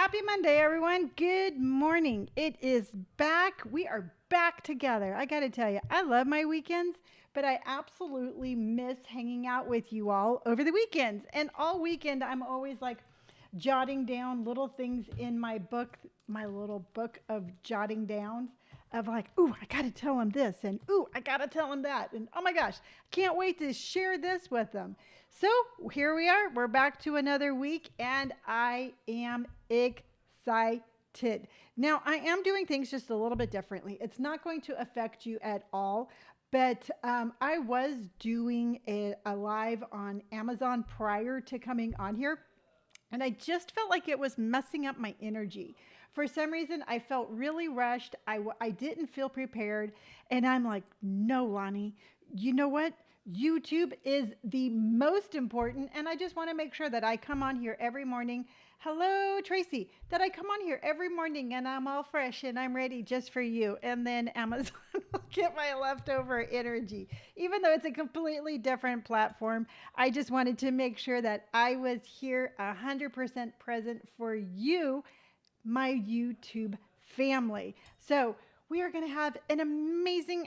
Happy Monday, everyone. Good morning. It is back. We are back together. I got to tell you, I love my weekends, but I absolutely miss hanging out with you all over the weekends. And all weekend, I'm always like jotting down little things in my book, my little book of jotting downs of like, ooh, I got to tell him this, and ooh, I got to tell him that. And oh my gosh, can't wait to share this with them. So here we are. We're back to another week, and I am excited. Now, I am doing things just a little bit differently. It's not going to affect you at all, but I was doing a live on Amazon prior to coming on here. And I just felt like it was messing up my energy. For some reason, I felt really rushed. I didn't feel prepared. And I'm like, no, Lonnie, you know what? YouTube is the most important. And I just want to make sure that I come on here every morning. Hello, Tracy, that I come on here every morning and I'm all fresh and I'm ready just for you. And then Amazon will get my leftover energy. Even though it's a completely different platform, I just wanted to make sure that I was here 100% present for you, my YouTube family. So we are going to have an amazing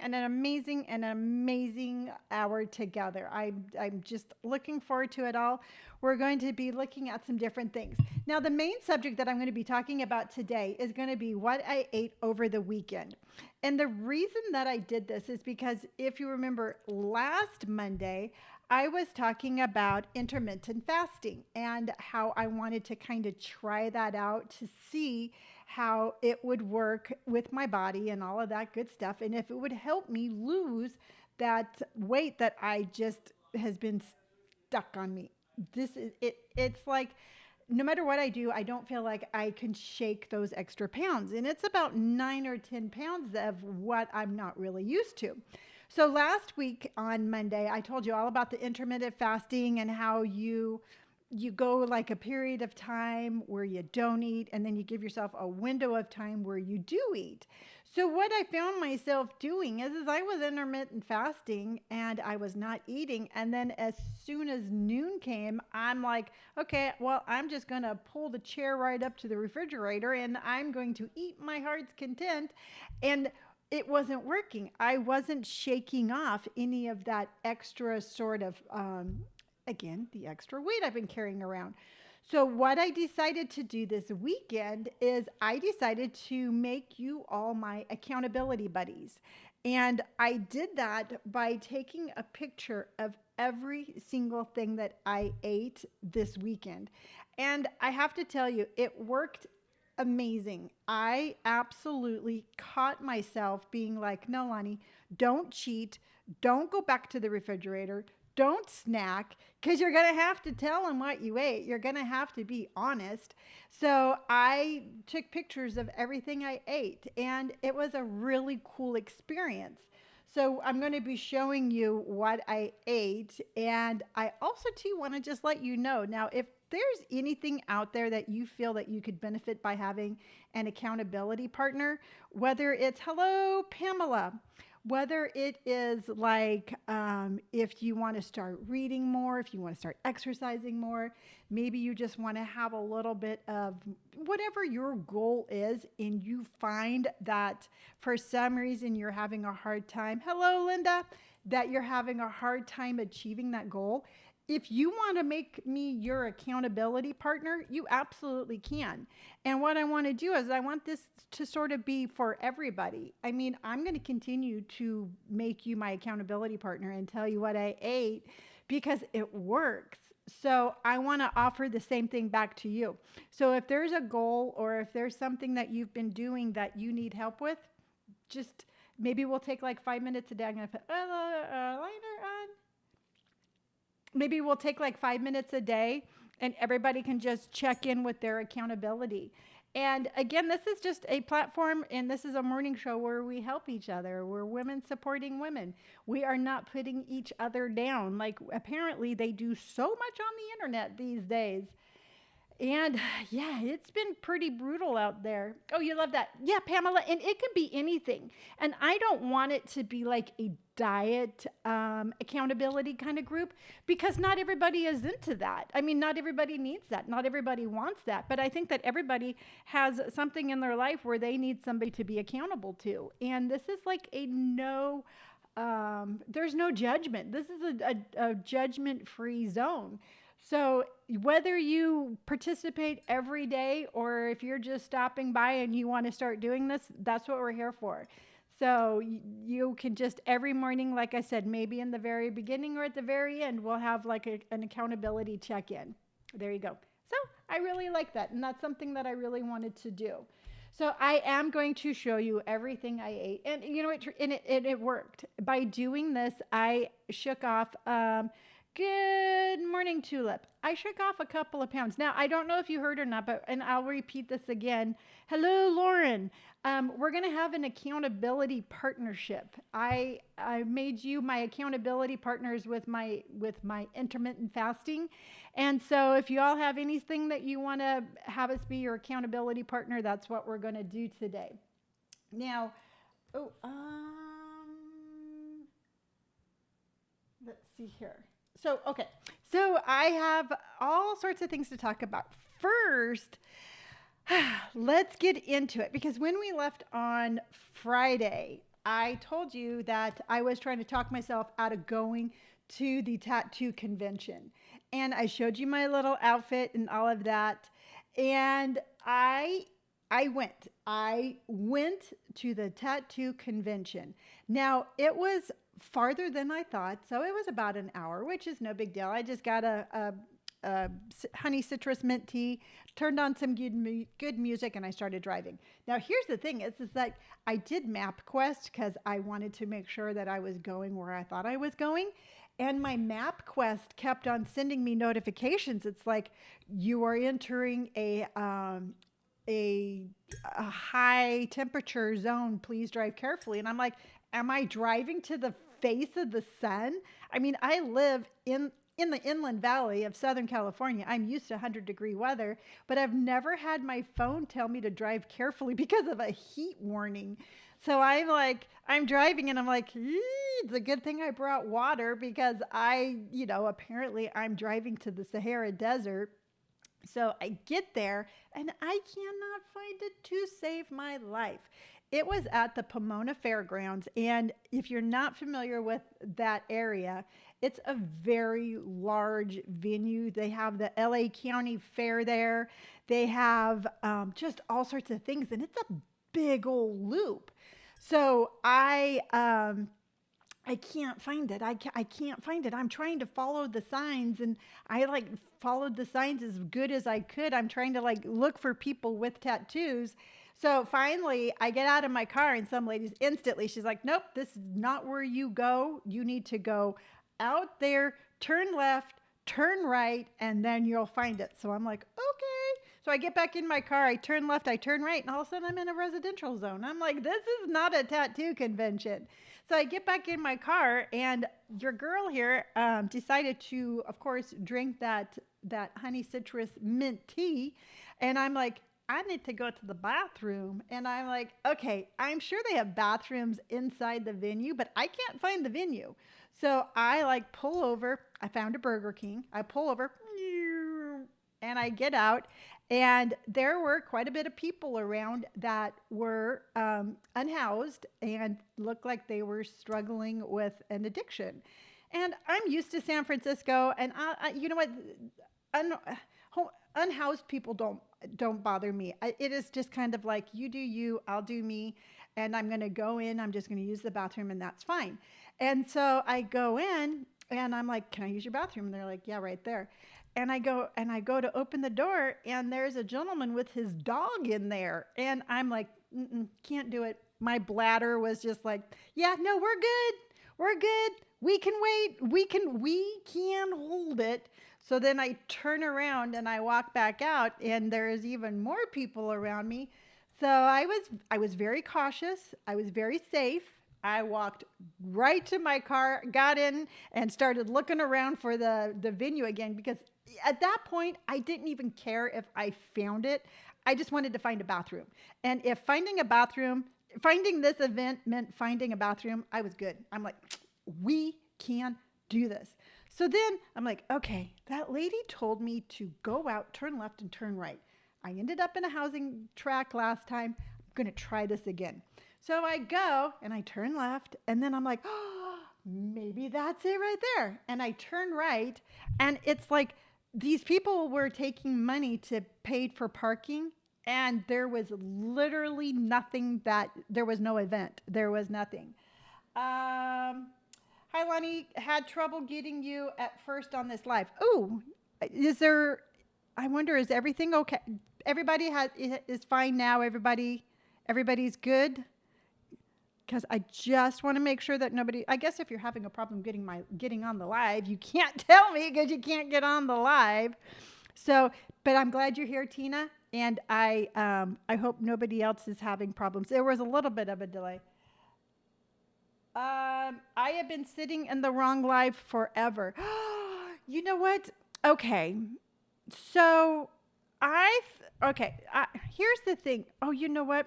hour together. I'm just looking forward to it all. We're going to be looking at some different things. Now, the main subject that I'm going to be talking about today is going to be what I ate over the weekend. And the reason that I did this is because if you remember last Monday, I was talking about intermittent fasting and how I wanted to kind of try that out to see how it would work with my body and all of that good stuff. And if it would help me lose that weight that I just has been stuck on me. This is it. It's like no matter what I do, I don't feel like I can shake those extra pounds. And it's about 9 or 10 pounds of what I'm not really used to. So last week on Monday, I told you all about the intermittent fasting and how you go like a period of time where you don't eat, and then you give yourself a window of time where you do eat. So what I found myself doing is I was intermittent fasting and I was not eating. And then as soon as noon came, I'm like, okay, well, I'm just going to pull the chair right up to the refrigerator and I'm going to eat my heart's content. And it wasn't working. I wasn't shaking off any of that extra sort of again, the extra weight I've been carrying around. So, what I decided to do this weekend is I decided to make you all my accountability buddies. And I did that by taking a picture of every single thing that I ate this weekend. And I have to tell you, it worked amazing. I absolutely caught myself being like, no, Lonnie, don't cheat. Don't go back to the refrigerator. Don't snack because you're going to have to tell them what you ate. You're going to have to be honest. So I took pictures of everything I ate, and it was a really cool experience. So I'm going to be showing you what I ate. And I also, too, want to just let you know now, if there's anything out there that you feel that you could benefit by having an accountability partner, whether it's, hello, Pamela, whether it is like if you want to start reading more, if you want to start exercising more, maybe you just want to have a little bit of whatever your goal is, and you find that for some reason you're having a hard time. Hello, Linda, that you're having a hard time achieving that goal. If you want to make me your accountability partner, you absolutely can. And what I want to do is I want this to sort of be for everybody. I mean, I'm going to continue to make you my accountability partner and tell you what I ate because it works. So I want to offer the same thing back to you. So if there's a goal or if there's something that you've been doing that you need help with, just maybe we'll take like 5 minutes a day. I'm going to put a liner on. Maybe we'll take like 5 minutes a day and everybody can just check in with their accountability. And again, this is just a platform and this is a morning show where we help each other. We're women supporting women. We are not putting each other down like apparently they do so much on the internet these days. And yeah, it's been pretty brutal out there. Oh, you love that. Yeah, Pamela. And it could be anything. And I don't want it to be like a diet accountability kind of group because not everybody is into that. I mean, not everybody needs that. Not everybody wants that. But I think that everybody has something in their life where they need somebody to be accountable to. And this is like a no, there's no judgment. This is a judgment free zone. So whether you participate every day or if you're just stopping by and you want to start doing this, that's what we're here for. So you can just every morning, like I said, maybe in the very beginning or at the very end, we'll have like an accountability check-in. There you go. So I really like that. And that's something that I really wanted to do. So I am going to show you everything I ate. And you know, it worked. By doing this, I shook off, good morning, Tulip. I shook off a couple of pounds. Now, I don't know if you heard or not, and I'll repeat this again. Hello, Lauren. We're going to have an accountability partnership. I made you my accountability partners with my intermittent fasting. And so if you all have anything that you want to have us be your accountability partner, that's what we're going to do today. Now, let's see here. So, okay. So I have all sorts of things to talk about. First, let's get into it because when we left on Friday, I told you that I was trying to talk myself out of going to the tattoo convention. And I showed you my little outfit and all of that. And I went to the tattoo convention. Now, it was farther than I thought. So it was about an hour, which is no big deal. I just got a honey citrus mint tea, turned on some good music, and I started driving. Now, here's the thing is that I did MapQuest because I wanted to make sure that I was going where I thought I was going. And my MapQuest kept on sending me notifications. It's like, you are entering a high temperature zone. Please drive carefully. And I'm like, am I driving to the face of the sun? I mean, I live in the inland valley of Southern California. I'm used to 100-degree weather, but I've never had my phone tell me to drive carefully because of a heat warning. So I'm driving and I'm like, it's a good thing I brought water because apparently I'm driving to the Sahara Desert. So I get there and I cannot find it to save my life. It was at the Pomona Fairgrounds. And if you're not familiar with that area, it's a very large venue. They have the LA County Fair there. They have just all sorts of things. And it's a big old loop. So I can't find it. I can't find it. I'm trying to follow the signs and I followed the signs as good as I could. I'm trying to look for people with tattoos. So finally I get out of my car and some ladies instantly, she's like, nope, this is not where you go. You need to go out there, turn left, turn right, and then you'll find it. So I'm like, okay. So I get back in my car, I turn left, I turn right, and all of a sudden I'm in a residential zone. I'm like, this is not a tattoo convention. So I get back in my car, and your girl here decided to, of course, drink that honey citrus mint tea. And I'm like, I need to go to the bathroom. And I'm like, okay, I'm sure they have bathrooms inside the venue, but I can't find the venue. So I pull over. I found a Burger King. I pull over and I get out. And there were quite a bit of people around that were unhoused and looked like they were struggling with an addiction. And I'm used to San Francisco, and you know what? Unhoused people don't bother me. It is just kind of like, you do you, I'll do me, and I'm going to go in. I'm just going to use the bathroom, and that's fine. And so I go in, and I'm like, can I use your bathroom? And they're like, yeah, right there. And I go to open the door, and there's a gentleman with his dog in there. And I'm like, can't do it. My bladder was just like, yeah, no, we're good. We're good. We can wait. We can hold it. So then I turn around and I walk back out, and there's even more people around me. So I was very cautious. I was very safe. I walked right to my car, got in, and started looking around for the venue again because at that point, I didn't even care if I found it. I just wanted to find a bathroom. And if finding this event meant finding a bathroom, I was good. I'm like, we can do this. So then I'm like, okay, that lady told me to go out, turn left and turn right. I ended up in a housing tract last time. I'm going to try this again. So I go and I turn left and then I'm like, oh, maybe that's it right there. And I turn right and it's like these people were taking money to pay for parking and there was literally nothing there was no event. There was nothing. Hi, Lonni. Had trouble getting you at first on this live. Oh, I wonder, is everything okay? Everybody is fine now. Everybody's good. Because I just want to make sure that nobody, I guess if you're having a problem getting on the live, you can't tell me because you can't get on the live. So, but I'm glad you're here, Tina. And I hope nobody else is having problems. There was a little bit of a delay. I have been sitting in the wrong live forever. You know what? Okay. So here's the thing. Oh, you know what?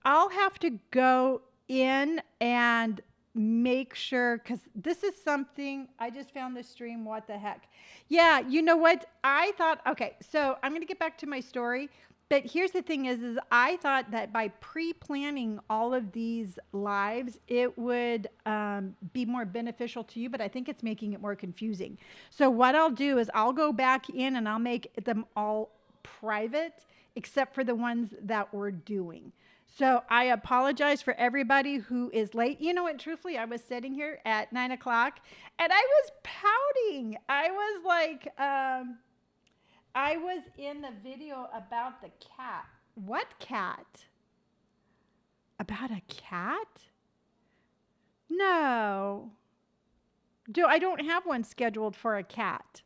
I'll have to go in and make sure, because this is something, I just found the stream, what the heck. Yeah, you know what? I thought, okay, so I'm going to get back to my story. But here's the thing is I thought that by pre-planning all of these lives, it would be more beneficial to you, but I think it's making it more confusing. So what I'll do is I'll go back in and I'll make them all private, except for the ones that we're doing. So I apologize for everybody who is late. You know what, truthfully, I was sitting here at 9 o'clock and I was pouting. I was like, I was in the video about the cat. What cat? About a cat? No. I don't have one scheduled for a cat.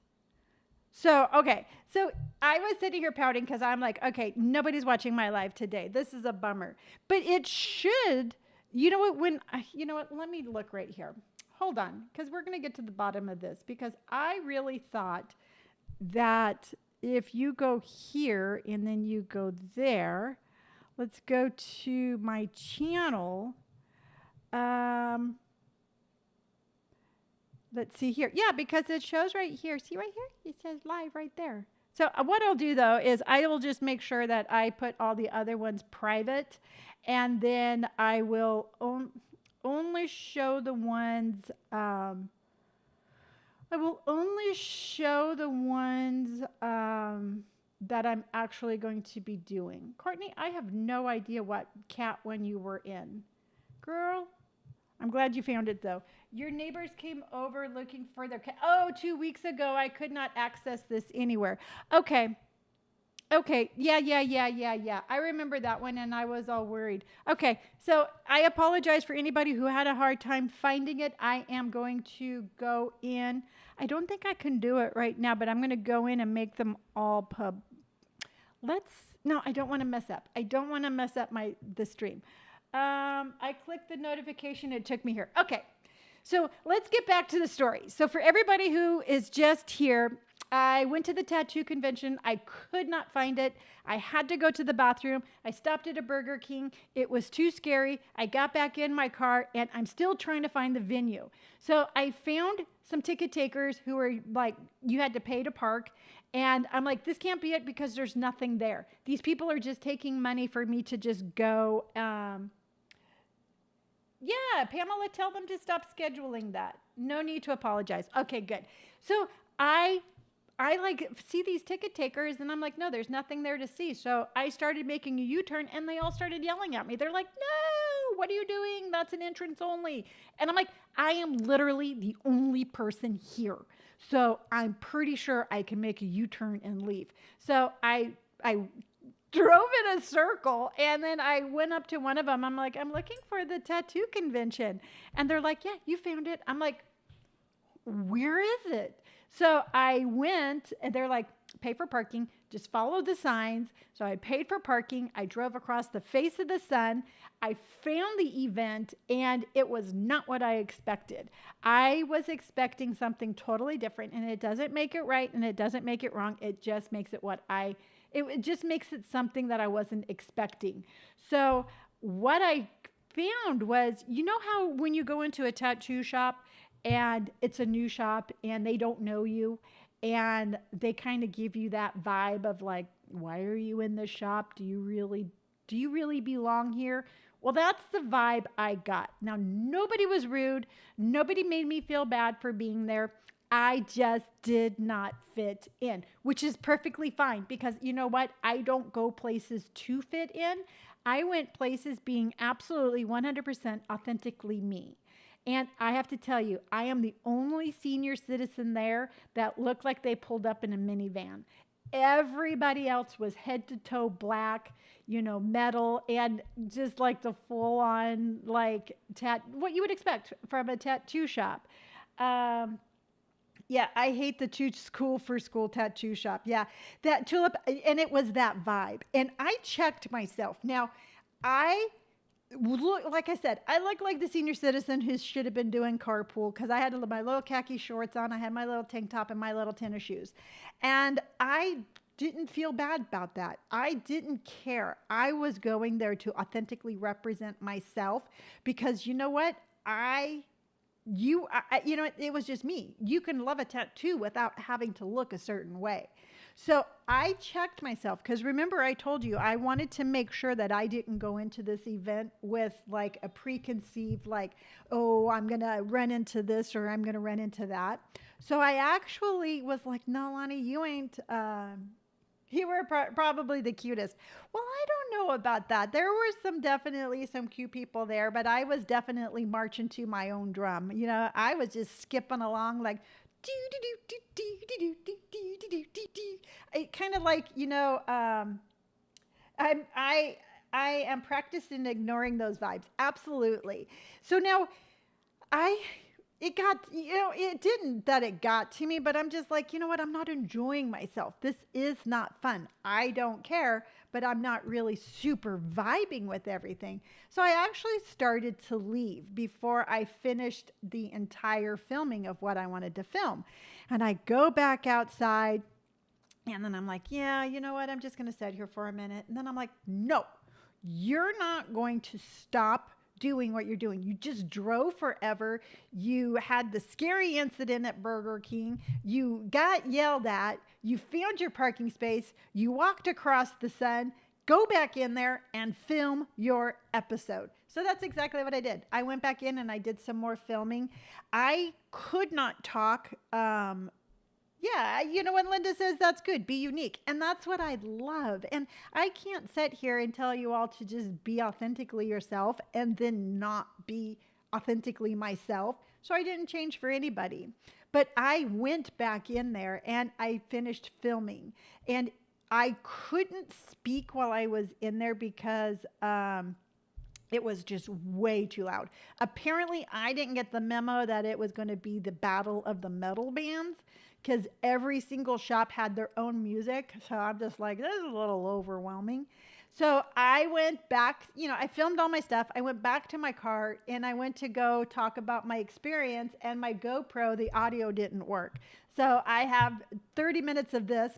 So, okay. So I was sitting here pouting because I'm like, okay, nobody's watching my live today. This is a bummer. But it should, you know what, let me look right here. Hold on, because we're going to get to the bottom of this because I really thought that if you go here and then you go there, let's go to my channel. Let's see here. Yeah, because it shows right here. See right here? It says live right there. So what I'll do though is I will just make sure that I put all the other ones private and then I will only show the ones, I will only show the ones that I'm actually going to be doing. Courtney, I have no idea what cat one you were in. Girl, I'm glad you found it though. Your neighbors came over looking for their cat. Oh, 2 weeks ago, I could not access this anywhere. Okay. Okay. Yeah. I remember that one and I was all worried. Okay. So I apologize for anybody who had a hard time finding it. I am going to go in. I don't think I can do it right now, but I'm going to go in and make them all pub. No, I don't want to mess up. I don't want to mess up the stream. I clicked the notification. It took me here. Okay. So let's get back to the story. So for everybody who is just here, I went to the tattoo convention. I could not find it. I had to go to the bathroom. I stopped at a Burger King. It was too scary. I got back in my car and I'm still trying to find the venue. So I found some ticket takers who were like, you had to pay to park. And I'm like, this can't be it because there's nothing there. These people are just taking money for me to just go. Yeah, Pamela, tell them to stop scheduling that. No need to apologize. Okay, good. So I like see these ticket takers and I'm like, no, there's nothing there to see. So I started making a U-turn and they all started yelling at me. They're like, no, what are you doing? That's an entrance only. And I'm like, I am literally the only person here. So I'm pretty sure I can make a U-turn and leave. So I drove in a circle and then I went up to one of them. I'm like, I'm looking for the tattoo convention. And they're like, yeah, you found it. I'm like, where is it? So I went and they're like, pay for parking, just follow the signs. So I paid for parking. I drove across the face of the sun. I found the event and it was not what I expected. I was expecting something totally different, and it doesn't make it right and it doesn't make it wrong. It just makes it it just makes it something that I wasn't expecting. So what I found was, you know how when you go into a tattoo shop and it's a new shop and they don't know you and they kind of give you that vibe of like, why are you in this shop? Do you really belong here? Well, that's the vibe I got. Now, nobody was rude. Nobody made me feel bad for being there. I just did not fit in, which is perfectly fine because you know what? I don't go places to fit in. I went places being absolutely 100% authentically me. And I have to tell you, I am the only senior citizen there that looked like they pulled up in a minivan. Everybody else was head to toe black, metal, and just like the full on, like, what you would expect from a tattoo shop. Um, yeah, I hate the too cool for school tattoo shop. Yeah, that tulip, and it was that vibe. And I checked myself. Now, I look, like I said, I look like the senior citizen who should have been doing carpool because I had my little khaki shorts on, I had my little tank top and my little tennis shoes. And I didn't feel bad about that. I didn't care. I was going there to authentically represent myself because you know what? It was just me. You can love a tattoo without having to look a certain way. So I checked myself because remember I told you I wanted to make sure that I didn't go into this event with like a preconceived like, oh, I'm going to run into this or I'm going to run into that. So I actually was like, no, Lonnie, you ain't, you were probably the cutest. Well, I don't know about that. There were definitely some cute people there, but I was definitely marching to my own drum. I was just skipping along like, do do do do do do do do do do do. It kind of like I am practicing ignoring those vibes. Absolutely. So now I it got it didn't that it got to me, but I'm just like, you know what, I'm not enjoying myself. This is not fun. I don't care, but I'm not really super vibing with everything. So I actually started to leave before I finished the entire filming of what I wanted to film. And I go back outside and then I'm like, yeah, you know what, I'm just going to sit here for a minute. And then I'm like, no, you're not going to stop doing what you're doing. You just drove forever. You had the scary incident at Burger King. You got yelled at. You found your parking space. You walked across the sun. Go back in there and film your episode. So that's exactly what I did. I went back in and I did some more filming. I could not talk. Yeah, when Linda says that's good, be unique. And that's what I love. And I can't sit here and tell you all to just be authentically yourself and then not be authentically myself. So I didn't change for anybody. But I went back in there and I finished filming. And I couldn't speak while I was in there because it was just way too loud. Apparently, I didn't get the memo that it was going to be the battle of the metal bands because every single shop had their own music. So I'm just like, this is a little overwhelming. So I went back, I filmed all my stuff. I went back to my car and I went to go talk about my experience, and my GoPro, the audio didn't work. So I have 30 minutes of this.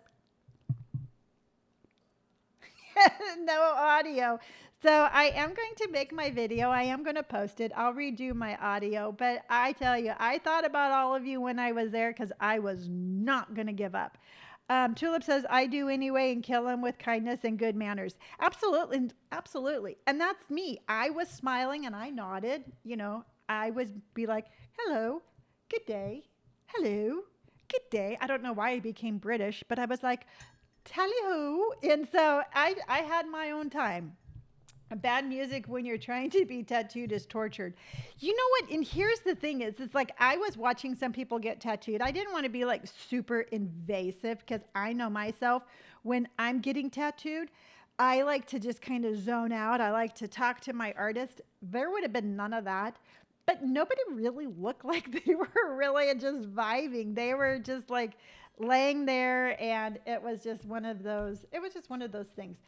No audio. So I am going to make my video. I am going to post it. I'll redo my audio. But I tell you, I thought about all of you when I was there because I was not going to give up. Tulip says, I do anyway and kill him with kindness and good manners. Absolutely. Absolutely. And that's me. I was smiling and I nodded. I would be like, hello, good day. Hello, good day. I don't know why I became British, but I was like, tally-ho. And so I had my own time. Bad music when you're trying to be tattooed is tortured. You know what? And here's the thing is, it's like I was watching some people get tattooed. I didn't want to be like super invasive because I know myself when I'm getting tattooed, I like to just kind of zone out. I like to talk to my artist. There would have been none of that. but nobody really looked like they were really just vibing. They were just like laying there, and it was just one of those things.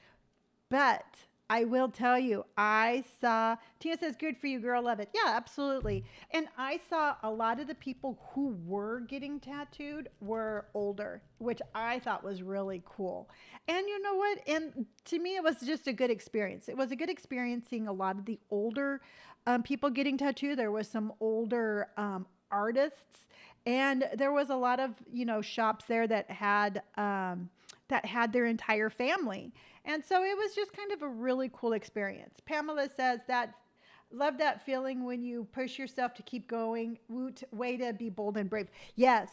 But I will tell you, I saw, Tina says, good for you, girl, love it. Yeah, absolutely. And I saw a lot of the people who were getting tattooed were older, which I thought was really cool. And you know what? And to me, it was just a good experience. It was a good experience seeing a lot of the older people getting tattooed. There was some older artists, and there was a lot of, shops there that had their entire family. And so it was just kind of a really cool experience. Pamela says that love that feeling when you push yourself to keep going. Woot, way to be bold and brave. Yes.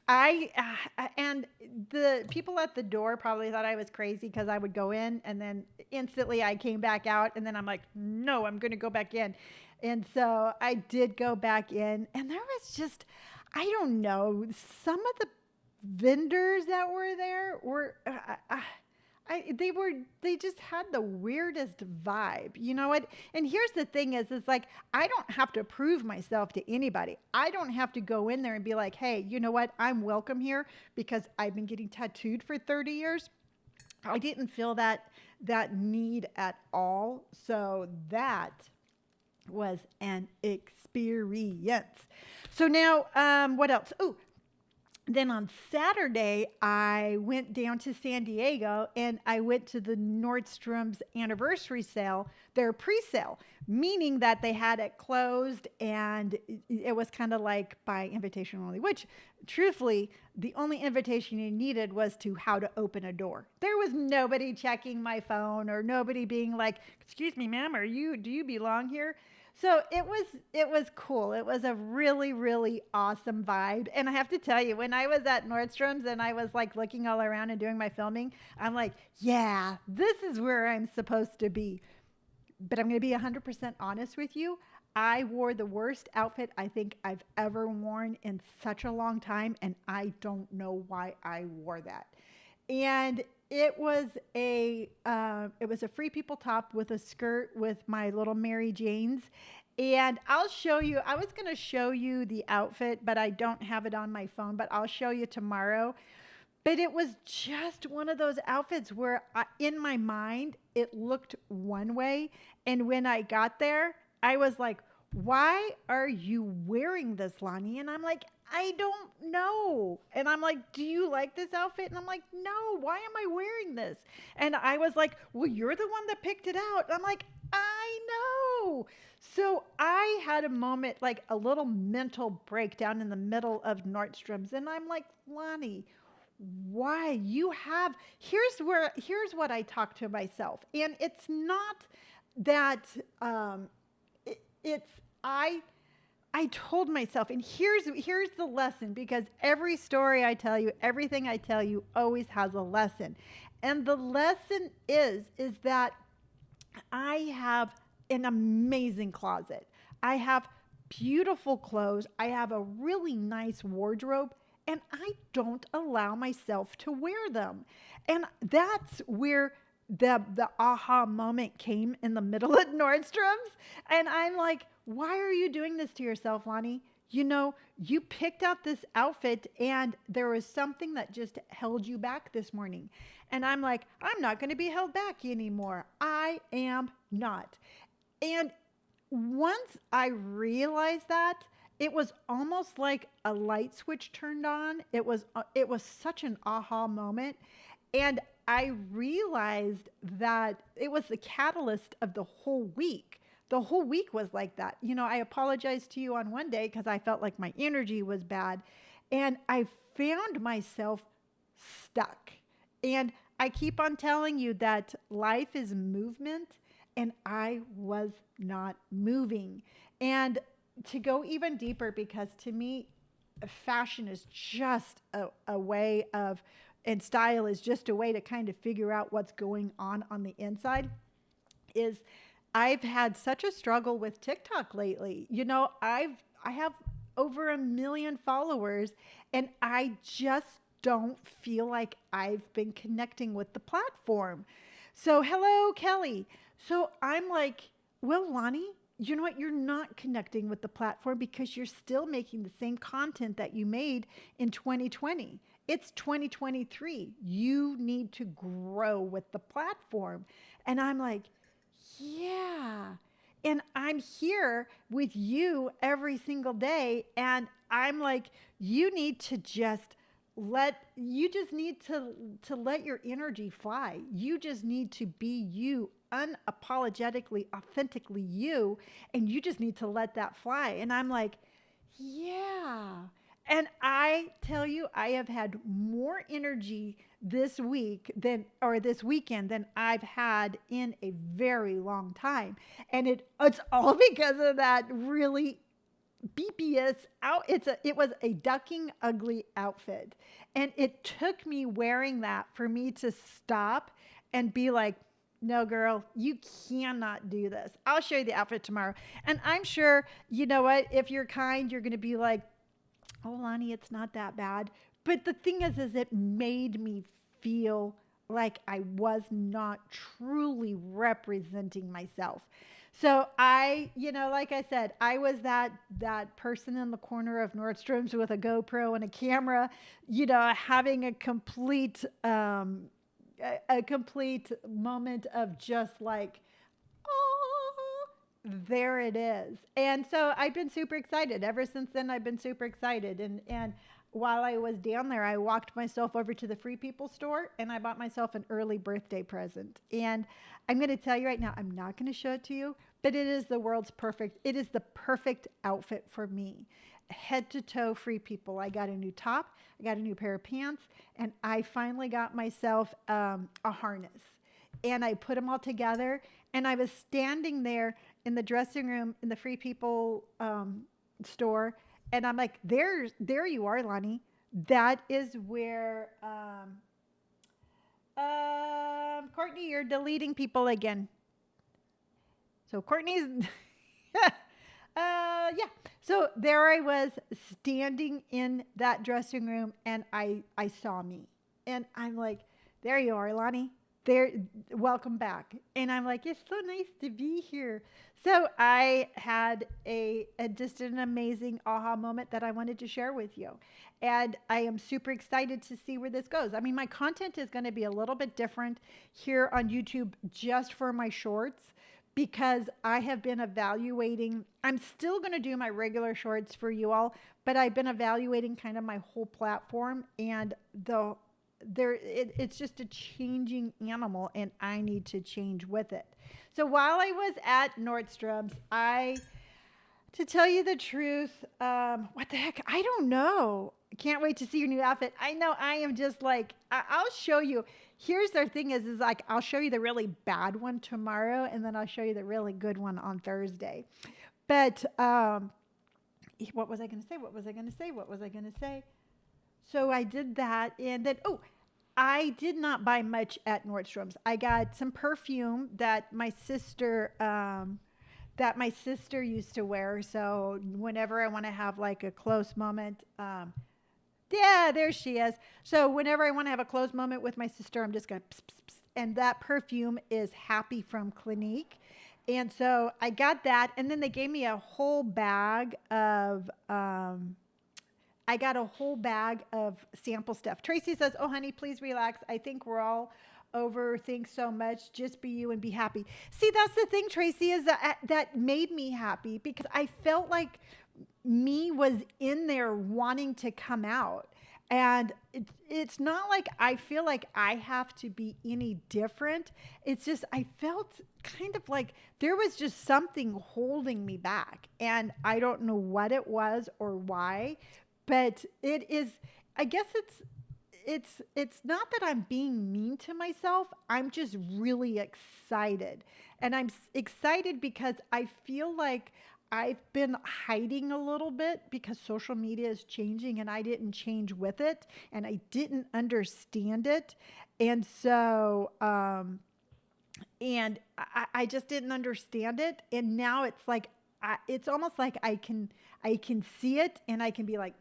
And the people at the door probably thought I was crazy because I would go in and then instantly I came back out, and then I'm like, no, I'm going to go back in. And so I did go back in, and there was just, I don't know, some of the vendors that were there were they just had the weirdest vibe. You know what? And here's the thing is like, I don't have to prove myself to anybody. I don't have to go in there and be like, hey, you know what? I'm welcome here because I've been getting tattooed for 30 years. I didn't feel that need at all. So that was an experience. So now, what else? Oh, then on Saturday, I went down to San Diego and I went to the Nordstrom's anniversary sale, their pre-sale, meaning that they had it closed and it was kind of like by invitation only, which truthfully, the only invitation you needed was to how to open a door. There was nobody checking my phone or nobody being like, excuse me, ma'am, do you belong here? So it was cool. It was a really, really awesome vibe. And I have to tell you, when I was at Nordstrom's and I was like looking all around and doing my filming, I'm like, yeah, this is where I'm supposed to be. But I'm going to be 100% honest with you. I wore the worst outfit I think I've ever worn in such a long time. And I don't know why I wore that. And it was a Free People top with a skirt with my little Mary Janes. And I'll show you, I was going to show you the outfit, but I don't have it on my phone, but I'll show you tomorrow. But it was just one of those outfits where in my mind, it looked one way. And when I got there, I was like, why are you wearing this, Lonni? And I'm like, I don't know. And I'm like, do you like this outfit? And I'm like, no, why am I wearing this? And I was like, well, you're the one that picked it out. And I'm like, I know. So I had a moment, like a little mental breakdown in the middle of Nordstrom's. And I'm like, Lonni, why here's what I talk to myself. And it's not that, it's, I told myself, and here's the lesson, because every story I tell you, everything I tell you always has a lesson. And the lesson is that I have an amazing closet. I have beautiful clothes. I have a really nice wardrobe, and I don't allow myself to wear them. And that's where the aha moment came in the middle at Nordstrom's. And I'm like, why are you doing this to yourself, Lonni? You know, you picked out this outfit and there was something that just held you back this morning. And I'm like, I'm not going to be held back anymore. I am not. And once I realized that, it was almost like a light switch turned on. It was such an aha moment. And I realized that it was the catalyst of the whole week. The whole week was like that. You know, I apologized to you on one day because I felt like my energy was bad. And I found myself stuck. And I keep on telling you that life is movement, and I was not moving. And to go even deeper, because to me, fashion is just a way of, and style is just a way to kind of figure out what's going on the inside, is I've had such a struggle with TikTok lately. You know, I have over 1 million followers, and I just don't feel like I've been connecting with the platform. So hello, Kelly. So I'm like, well, Lonni, you know what? You're not connecting with the platform because you're still making the same content that you made in 2020. It's 2023. You need to grow with the platform. And I'm like, yeah. And I'm here with you every single day. And I'm like, you need to just you just need to let your energy fly. You just need to be you, unapologetically, authentically you, and you just need to let that fly. And I'm like, yeah. And I tell you, I have had more energy this week or this weekend than I've had in a very long time. And it's all because of that really BPS out. It was a ducking ugly outfit. And it took me wearing that for me to stop and be like, no, girl, you cannot do this. I'll show you the outfit tomorrow. And I'm sure, you know what, if you're kind, you're going to be like, oh, Lonni, it's not that bad. But the thing is it made me feel like I was not truly representing myself. So like I said, I was that person in the corner of Nordstrom's with a GoPro and a camera, having a complete moment of just like, oh, there it is. And so I've been super excited. Ever since then, I've been super excited. And while I was down there, I walked myself over to the Free People store and I bought myself an early birthday present. And I'm going to tell you right now, I'm not going to show it to you, but it is the perfect outfit for me. Head to toe Free People. I got a new top, I got a new pair of pants, and I finally got myself a harness. And I put them all together, and I was standing there in the dressing room in the Free People store, and I'm like, there you are, Lonni. That is where, Courtney, you're deleting people again. So Courtney's, yeah. So there I was standing in that dressing room and I saw me and I'm like, there you are, Lonni. There, welcome back. And I'm like, it's so nice to be here. So I had just an amazing aha moment that I wanted to share with you. And I am super excited to see where this goes. I mean, my content is going to be a little bit different here on YouTube just for my shorts, because I have been evaluating. I'm still going to do my regular shorts for you all, but I've been evaluating kind of my whole platform, and it's just a changing animal, and I need to change with it. So while I was at Nordstrom's, to tell you the truth, what the heck? I don't know. I can't wait to see your new outfit. I know I am just like, I'll show you. Here's the thing is like, I'll show you the really bad one tomorrow, and then I'll show you the really good one on Thursday. But what was I going to say? So I did that, and then, I did not buy much at Nordstrom's. I got some perfume that my sister used to wear. So whenever I want to have like a close moment, yeah, there she is. So whenever I want to have a close moment with my sister, I'm just going to, and that perfume is Happy from Clinique. And so I got that. And then they gave me a whole bag of, sample stuff. Tracy says, oh, honey, please relax. I think we're all overthink so much. Just be you and be happy. See, that's the thing, Tracy, is that made me happy because I felt like me was in there wanting to come out. And it's not like I feel like I have to be any different. It's just I felt kind of like there was just something holding me back. And I don't know what it was or why, but it is, I guess it's not that I'm being mean to myself. I'm just really excited. And I'm excited because I feel like I've been hiding a little bit because social media is changing and I didn't change with it and I didn't understand it. And so, and I just didn't understand it. And now it's like, it's almost like I can see it and I can be like,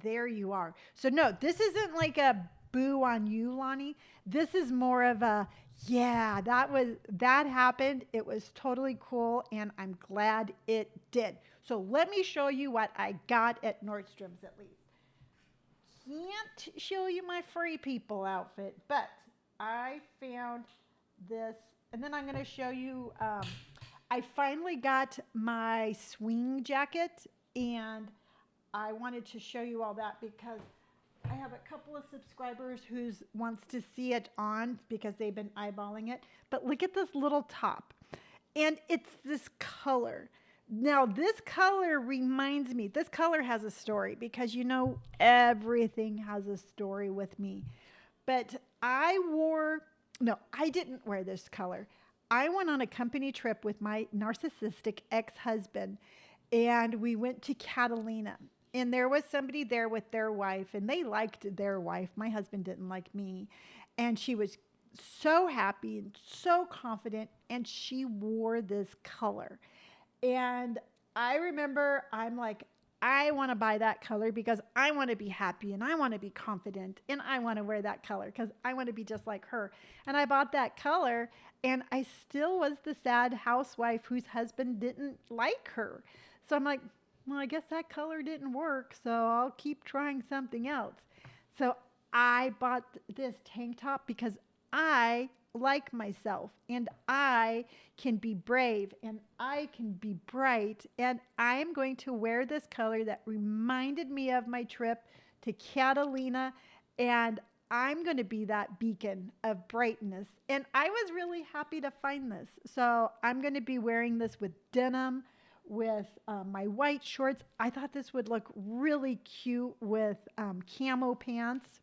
there you are. So no, this isn't like a boo on you, Lonnie. This is more of a, yeah, that happened. It was totally cool, and I'm glad it did. So let me show you what I got at Nordstrom's at least. Can't show you my Free People outfit, but I found this, and then I'm going to show you. I finally got my swing jacket, and I wanted to show you all that because I have a couple of subscribers who wants to see it on because they've been eyeballing it. But look at this little top, and it's this color. Now, this color reminds me, this color has a story because everything has a story with me. But I didn't wear this color. I went on a company trip with my narcissistic ex-husband, and we went to Catalina. And there was somebody there with their wife, and they liked their wife. My husband didn't like me. And she was so happy and so confident, and she wore this color. And I remember I'm like, I want to buy that color because I want to be happy and I want to be confident and I want to wear that color because I want to be just like her. And I bought that color, and I still was the sad housewife whose husband didn't like her. So I'm like, well, I guess that color didn't work, so I'll keep trying something else. So I bought this tank top because I like myself, and I can be brave, and I can be bright, and I am going to wear this color that reminded me of my trip to Catalina, and I'm going to be that beacon of brightness. And I was really happy to find this. So I'm going to be wearing this with denim, with my white shorts. I thought this would look really cute with camo pants.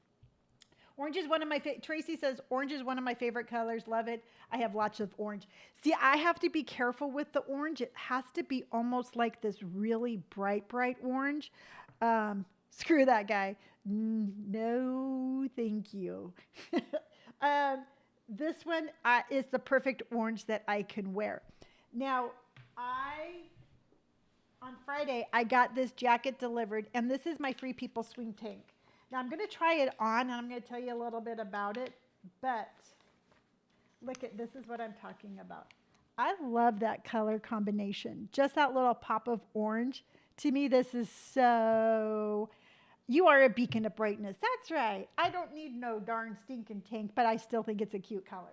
Orange is one of my Tracy says orange is one of my favorite colors. Love it. I have lots of orange. See, I have to be careful with the orange. It has to be almost like this really bright orange. Screw that guy. No, thank you. This one is the perfect orange that I can wear. Now, on Friday, I got this jacket delivered, and this is my Free People swing tank. Now, I'm going to try it on, and I'm going to tell you a little bit about it, but look at, this is what I'm talking about. I love that color combination, just that little pop of orange. To me, this is so, you are a beacon of brightness. That's right. I don't need no darn stinking tank, but I still think it's a cute color.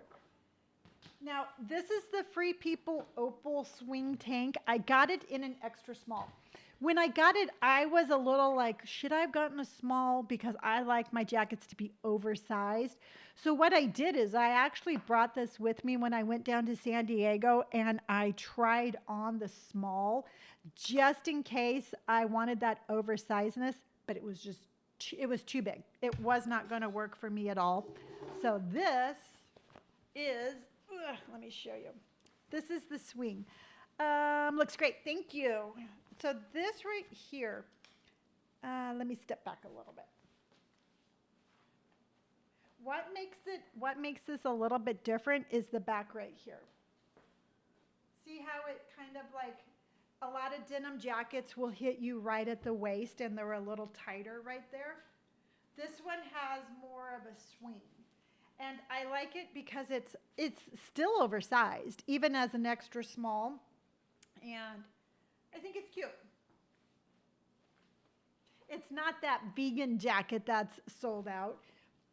Now, this is the Free People Opal swing tank. I got it in an extra small. When I got it, I was a little like, should I have gotten a small? Because I like my jackets to be oversized. So what I did is I actually brought this with me when I went down to San Diego, and I tried on the small just in case I wanted that oversizedness, but it was too big. It was not going to work for me at all. So this is, let me show you. This is the swing. Looks great. Thank you. So this right here, let me step back a little bit. What makes this a little bit different is the back right here. See how it kind of like, a lot of denim jackets will hit you right at the waist and they're a little tighter right there. This one has more of a swing. And I like it because it's still oversized, even as an extra small. And I think it's cute. It's not that vegan jacket that's sold out,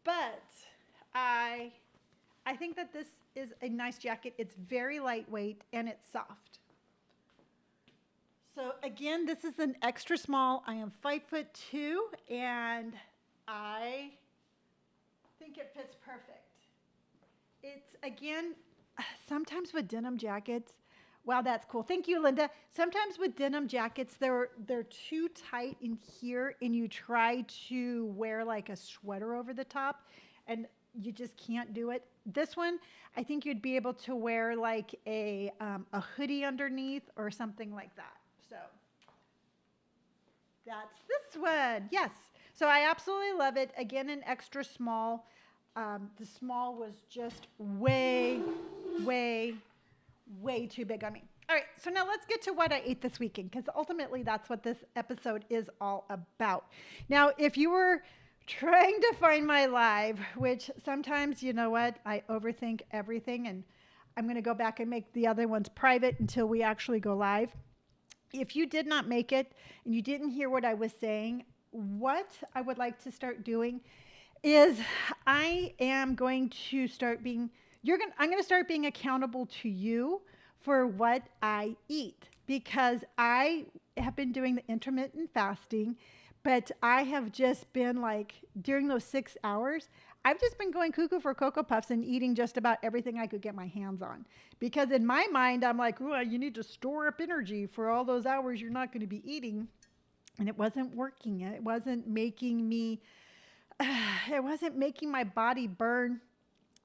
but I think that this is a nice jacket. It's very lightweight and it's soft. So again, this is an extra small. I am 5'2", and I think it fits perfect. It's, again, sometimes with denim jackets, wow, that's cool. Thank you, Linda. Sometimes with denim jackets, they're too tight in here, and you try to wear like a sweater over the top, and you just can't do it. This one, I think you'd be able to wear like a hoodie underneath or something like that. So that's this one. Yes. So I absolutely love it. Again, an extra small. The small was just way too big on me. All right, so now let's get to what I ate this weekend, because ultimately that's what this episode is all about. Now, if you were trying to find my live, which sometimes, you know what, I overthink everything, and I'm going to go back and make the other ones private until we actually go live. If you did not make it and you didn't hear what I was saying, what I would like to start doing is I am going to start being I'm going to start being accountable to you for what I eat, because I have been doing the intermittent fasting, but I have just been like, during those 6 hours, I've just been going cuckoo for Cocoa Puffs and eating just about everything I could get my hands on. Because in my mind, I'm like, oh, you need to store up energy for all those hours you're not going to be eating. And it wasn't working. It wasn't making me, it wasn't making my body burn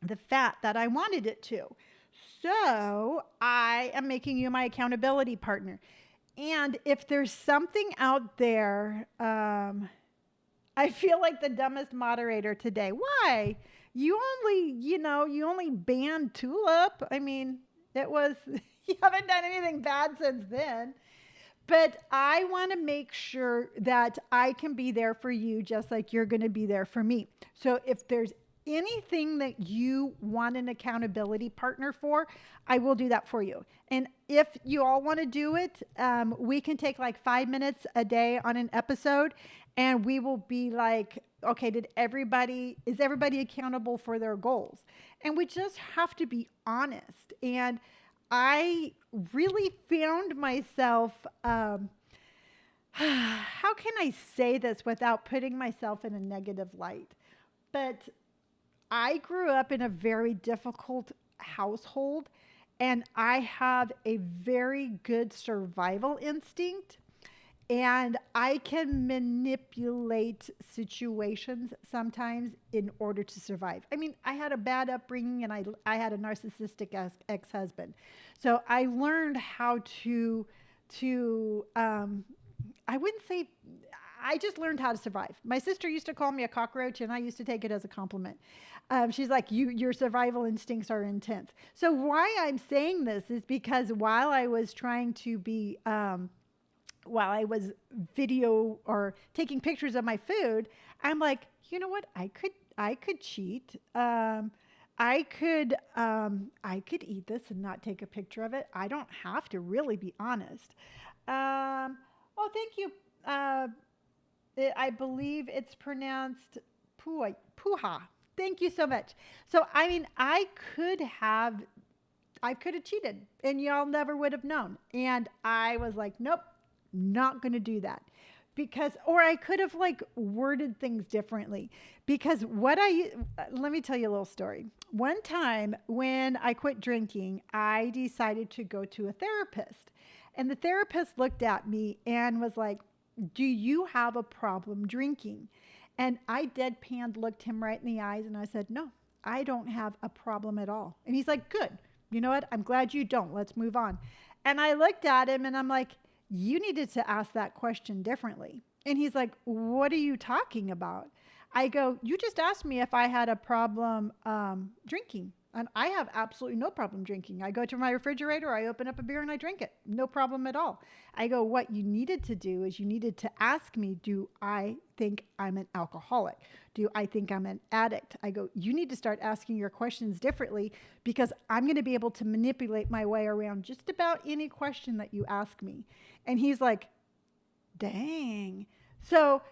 the fat that I wanted it to. So I am making you my accountability partner. And if there's something out there, I feel like the dumbest moderator today. Why? You only banned Tulip. I mean, you haven't done anything bad since then. But I want to make sure that I can be there for you just like you're going to be there for me. So if there's anything that you want an accountability partner for, I will do that for you. And if you all want to do it, we can take like 5 minutes a day on an episode, and we will be like, okay, is everybody accountable for their goals? And we just have to be honest. And I really found myself, how can I say this without putting myself in a negative light? But I grew up in a very difficult household, and I have a very good survival instinct, and I can manipulate situations sometimes in order to survive. I mean, I had a bad upbringing, and I had a narcissistic ex-husband. So I learned how to I wouldn't say, I just learned how to survive. My sister used to call me a cockroach, and I used to take it as a compliment. She's like, your survival instincts are intense. So why I'm saying this is because while I was trying to be, while I was video or taking pictures of my food, I'm like, you know what? I could cheat. I could eat this and not take a picture of it. I don't have to really be honest. Oh, thank you. I believe it's pronounced puha. Thank you so much. So, I mean, I could have cheated, and y'all never would have known. And I was like, nope, not going to do that. Or I could have like worded things differently, because let me tell you a little story. One time when I quit drinking, I decided to go to a therapist, and the therapist looked at me and was like, do you have a problem drinking? And I deadpan looked him right in the eyes, and I said, no, I don't have a problem at all. And he's like, good. You know what? I'm glad you don't. Let's move on. And I looked at him, and I'm like, you needed to ask that question differently. And he's like, what are you talking about? I go, you just asked me if I had a problem drinking. And I have absolutely no problem drinking. I go to my refrigerator, I open up a beer, and I drink it. No problem at all. I go, what you needed to do is you needed to ask me, do I think I'm an alcoholic? Do I think I'm an addict? I go, you need to start asking your questions differently, because I'm going to be able to manipulate my way around just about any question that you ask me. And he's like, dang. So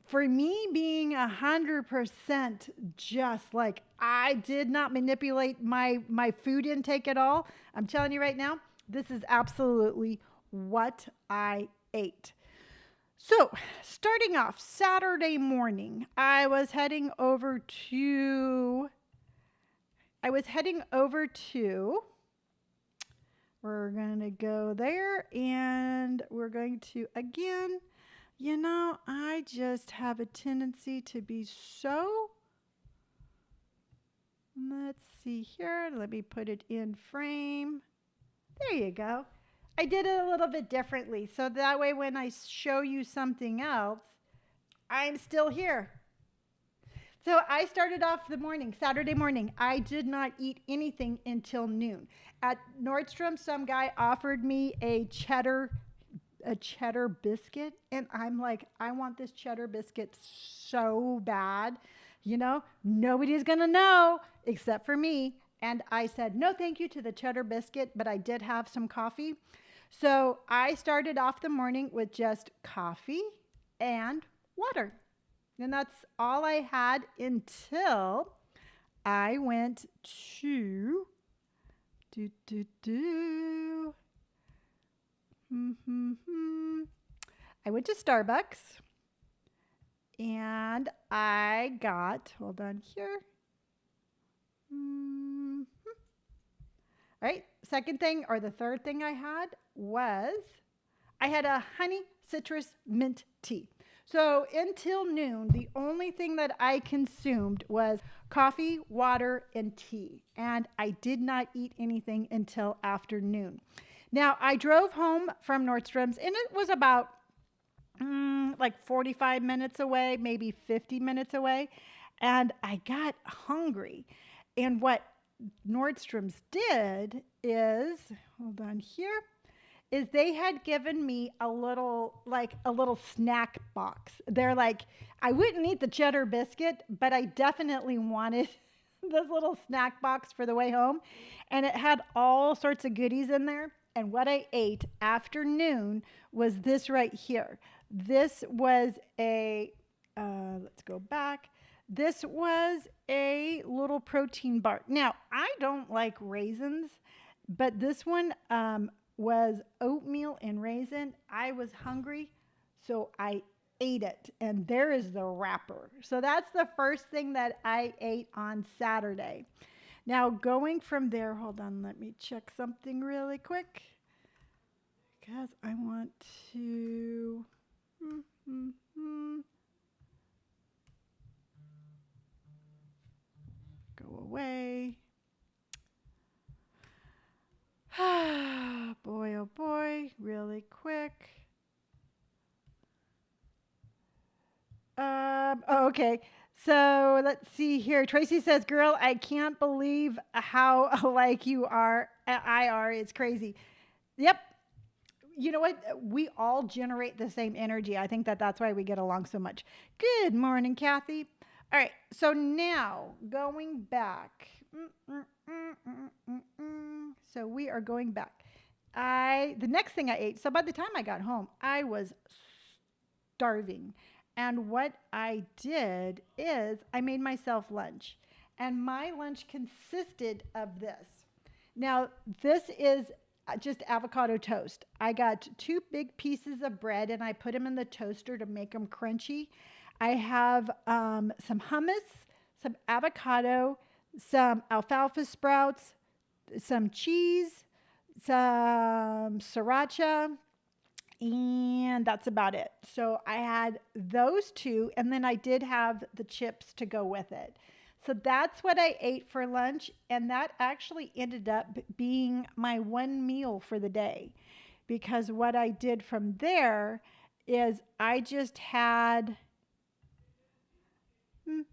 for me being 100% just like, I did not manipulate my food intake at all. I'm telling you right now, this is absolutely what I ate. So starting off Saturday morning, we're going to go there, and we're going to, again, I just have a tendency to be so, let's see here. Let me put it in frame. There you go. I did it a little bit differently, so that way when I show you something else, I'm still here. So I started off the morning, Saturday morning. I did not eat anything until noon. At Nordstrom, some guy offered me a cheddar a cheddar biscuit. And I'm like, I want this cheddar biscuit so bad. Nobody's going to know except for me. And I said, no, thank you to the cheddar biscuit, but I did have some coffee. So I started off the morning with just coffee and water. And that's all I had until I went to do do do. I went to Starbucks and I got, hold on here. All right, second thing or the third thing I had was I had a honey citrus mint tea. So until noon, the only thing that I consumed was coffee, water, and tea. And I did not eat anything until afternoon. Now, I drove home from Nordstrom's, and it was about like 45 minutes away, maybe 50 minutes away. And I got hungry. And what Nordstrom's did is, hold on here, is they had given me a little snack box. They're like, I wouldn't eat the cheddar biscuit, but I definitely wanted this little snack box for the way home. And it had all sorts of goodies in there. And what I ate after noon was this right here. This was let's go back. This was a little protein bar. Now, I don't like raisins, but this one was oatmeal and raisin. I was hungry, so I ate it. And there is the wrapper. So that's the first thing that I ate on Saturday. Now, going from there, hold on, let me check something really quick. Because I want to... Go away. Boy, oh boy, really quick. Okay. So let's see here. Tracy says, girl, I can't believe how alike you are. I are. It's crazy. Yep. You know what? We all generate the same energy. I think that's why we get along so much. Good morning, Kathy. All right. So now going back. So we are going back. The next thing I ate. So by the time I got home, I was starving. And what I did is I made myself lunch. And my lunch consisted of this. Now, this is just avocado toast. I got 2 big pieces of bread and I put them in the toaster to make them crunchy. I have some hummus, some avocado, some alfalfa sprouts, some cheese, some sriracha, and that's about it. So I had those 2, and then I did have the chips to go with it. So that's what I ate for lunch, and that actually ended up being my one meal for the day, because what I did from there is I just had some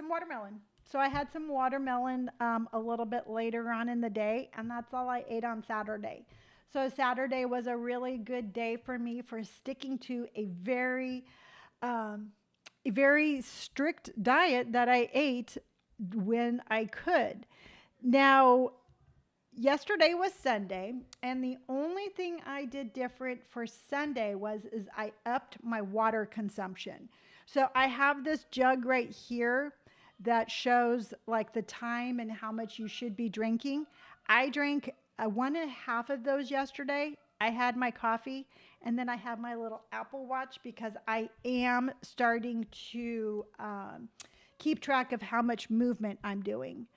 watermelon. So I had some watermelon a little bit later on in the day, and that's all I ate on Saturday. So Saturday was a really good day for me for sticking to a very strict diet that I ate when I could. Now, yesterday was Sunday, and the only thing I did different for Sunday is I upped my water consumption. So I have this jug right here that shows like the time and how much you should be drinking. I drank 1.5 of those yesterday. I had my coffee, and then I have my little Apple Watch because I am starting to keep track of how much movement I'm doing.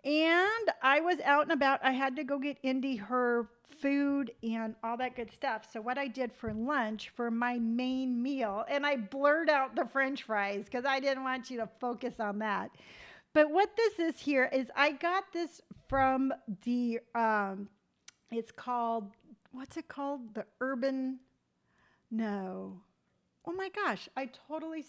And I was out and about. I had to go get Indy her food and all that good stuff. So what I did for lunch for my main meal, and I blurred out the French fries because I didn't want you to focus on that. But what this is here is I got this from the, it's called, what's it called? The Urban, no. Oh my gosh, I totally,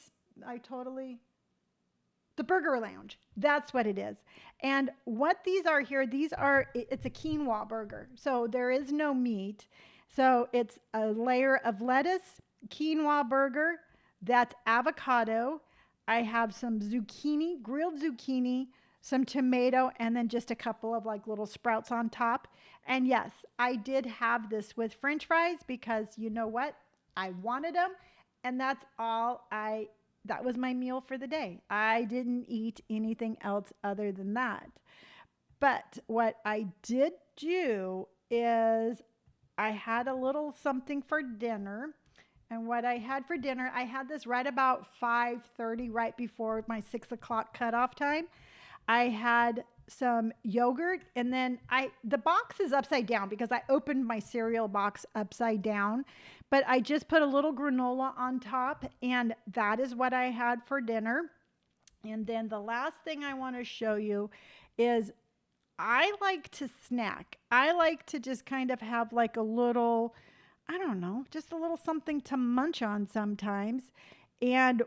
the Burger Lounge. That's what it is. And what these are here, it's a quinoa burger. So there is no meat. So it's a layer of lettuce, quinoa burger, that's avocado. I have some zucchini, grilled zucchini, some tomato, and then just a couple of like little sprouts on top. And yes, I did have this with French fries because you know what? I wanted them, and that was my meal for the day. I didn't eat anything else other than that. But what I did do is I had a little something for dinner. And what I had for dinner, I had this right about 5:30, right before my 6 o'clock cutoff time. I had some yogurt, and then the box is upside down because I opened my cereal box upside down, but I just put a little granola on top, and that is what I had for dinner. And then the last thing I want to show you is I like to snack. I like to just kind of have like a little, I don't know, just a little something to munch on sometimes. And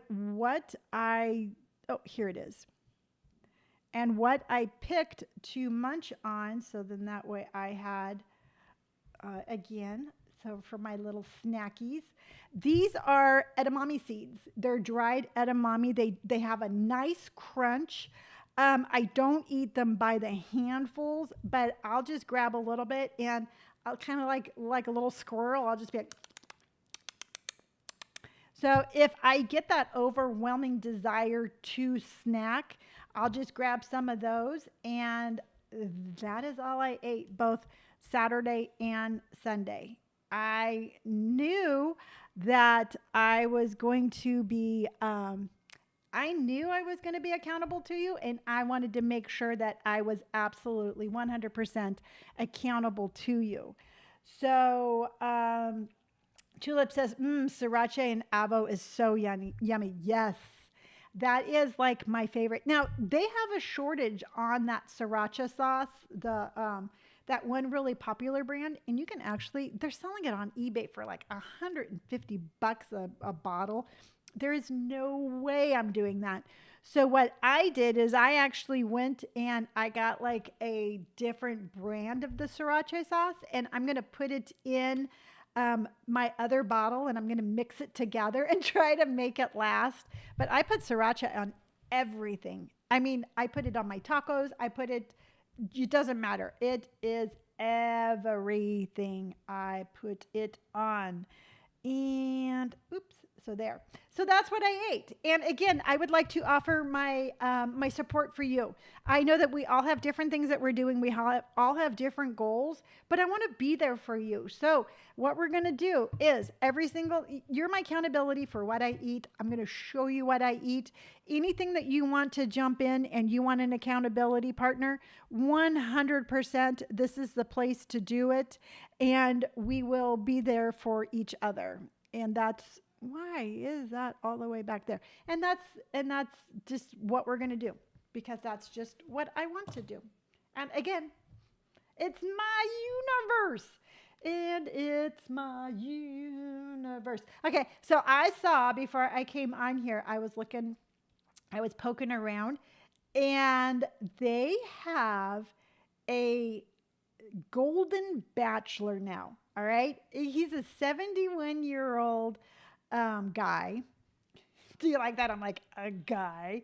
here it is. And what I picked to munch on, so then that way I had, again, so for my little snackies, these are edamame seeds. They're dried edamame. They have a nice crunch. I don't eat them by the handfuls, but I'll just grab a little bit and I'll kind of like a little squirrel. I'll just be like, so if I get that overwhelming desire to snack, I'll just grab some of those. And that is all I ate both Saturday and Sunday. I knew that I was going to be, accountable to you, and I wanted to make sure that I was absolutely 100% accountable to you. So, Tulip says, sriracha and avo is so yummy. Yummy. Yes, that is like my favorite. Now, they have a shortage on that sriracha sauce, that one really popular brand, and you can they're selling it on eBay for like $150 a bottle. There is no way I'm doing that. So what I did is I actually went and I got like a different brand of the sriracha sauce, and I'm going to put it in my other bottle, and I'm going to mix it together and try to make it last. But I put sriracha on everything. I mean, I put it on my tacos. It doesn't matter. It is everything I put it on. And oops. So there. So that's what I ate. And again, I would like to offer my support for you. I know that we all have different things that we're doing. We all have different goals, but I want to be there for you. So what we're going to do is you're my accountability for what I eat. I'm going to show you what I eat. Anything that you want to jump in and you want an accountability partner, 100%, this is the place to do it. And we will be there for each other. And why is that all the way back there? And that's just what we're going to do, because that's just what I want to do. And again, it's my universe. And it's my universe. Okay, so I saw before I came on here, I was poking around, and they have a golden bachelor now. All right. He's a 71-year-old guy. Do you like that? I'm like, a guy.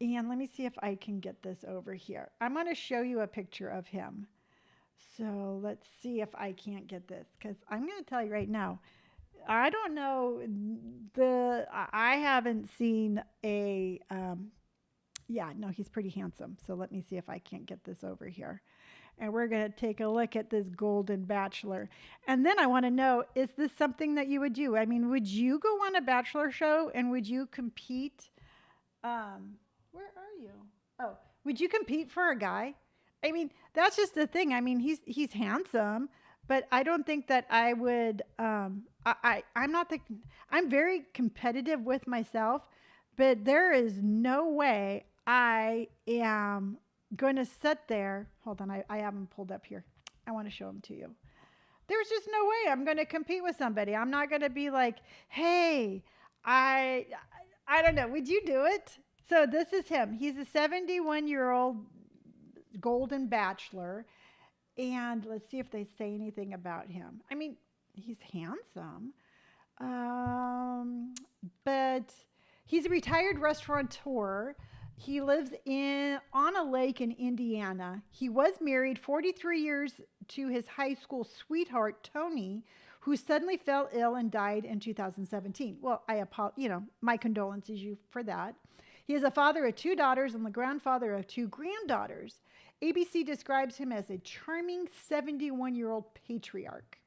And let me see if I can get this over here. I'm going to show you a picture of him. So let's see if I can't get this, because I'm going to tell you right now, I don't know, I haven't seen he's pretty handsome. So let me see if I can't get this over here. And we're going to take a look at this golden bachelor. And then I want to know, is this something that you would do? I mean, would you go on a bachelor show, and would you compete? Where are you? Oh, would you compete for a guy? I mean, that's just the thing. I mean, he's handsome, but I don't think that I would, I'm very competitive with myself, but there is no way I am going to sit there. Hold on. I have them pulled up here. I want to show them to you. There's just no way I'm going to compete with somebody. I'm not going to be like, hey, I don't know. Would you do it? So this is him. He's a 71-year-old golden bachelor. And let's see if they say anything about him. I mean, he's handsome. Um, but he's a retired restaurateur. He lives in on a lake in Indiana. He was married 43 years to his high school sweetheart Tony, who suddenly fell ill and died in 2017. Well, my condolences you for that. He is a father of two daughters and the grandfather of two granddaughters. ABC describes him as a charming 71-year-old patriarch.